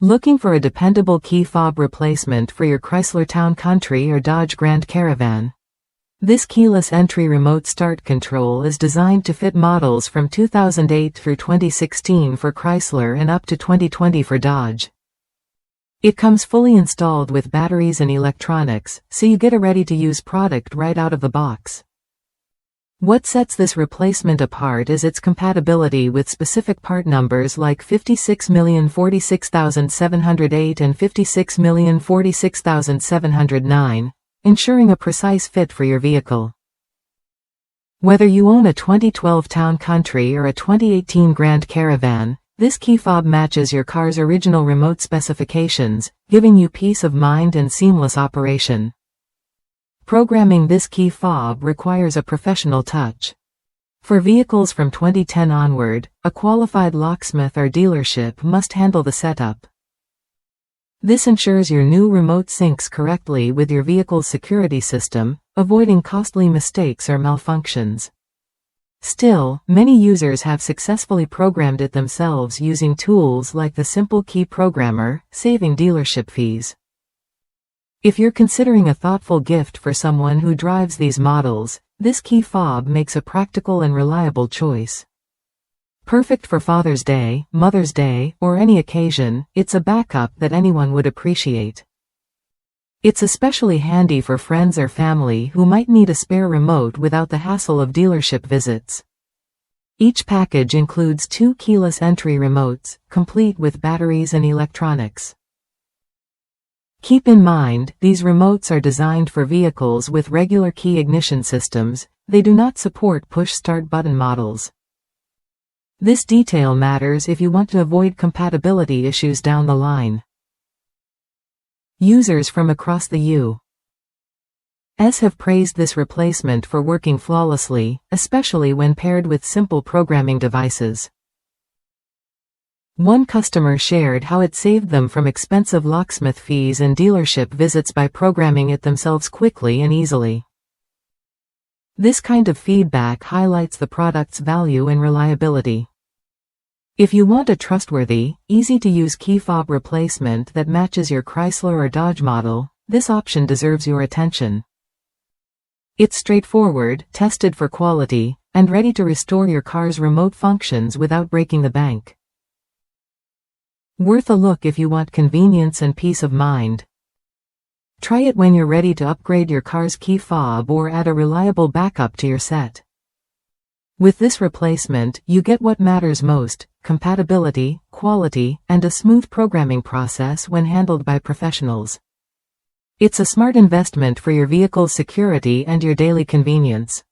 Looking for a dependable key fob replacement for your Chrysler Town Country or Dodge Grand Caravan? This keyless entry remote start control is designed to fit models from 2008 through 2016 for Chrysler and up to 2020 for Dodge. It comes fully installed with batteries and electronics, so you get a ready-to-use product right out of the box. What sets this replacement apart is its compatibility with specific part numbers like 56,046,708 and 56,046,709, ensuring a precise fit for your vehicle. Whether you own a 2012 Town Country or a 2018 Grand Caravan, this key fob matches your car's original remote specifications, giving you peace of mind and seamless operation. Programming this key fob requires a professional touch. For vehicles from 2010 onward, a qualified locksmith or dealership must handle the setup. This ensures your new remote syncs correctly with your vehicle's security system, avoiding costly mistakes or malfunctions. Still, many users have successfully programmed it themselves using tools like the Simple Key Programmer, saving dealership fees. If you're considering a thoughtful gift for someone who drives these models, this key fob makes a practical and reliable choice. Perfect for Father's Day, Mother's Day, or any occasion, it's a backup that anyone would appreciate. It's especially handy for friends or family who might need a spare remote without the hassle of dealership visits. Each package includes 2 keyless entry remotes, complete with batteries and electronics. Keep in mind, these remotes are designed for vehicles with regular key ignition systems. They do not support push-start button models. This detail matters if you want to avoid compatibility issues down the line. Users from across the U.S. have praised this replacement for working flawlessly, especially when paired with simple programming devices. One customer shared how it saved them from expensive locksmith fees and dealership visits by programming it themselves quickly and easily. This kind of feedback highlights the product's value and reliability. If you want a trustworthy, easy-to-use key fob replacement that matches your Chrysler or Dodge model, this option deserves your attention. It's straightforward, tested for quality, and ready to restore your car's remote functions without breaking the bank. Worth a look if you want convenience and peace of mind. Try it when you're ready to upgrade your car's key fob or add a reliable backup to your set. With this replacement, you get what matters most: compatibility, quality, and a smooth programming process when handled by professionals. It's a smart investment for your vehicle's security and your daily convenience.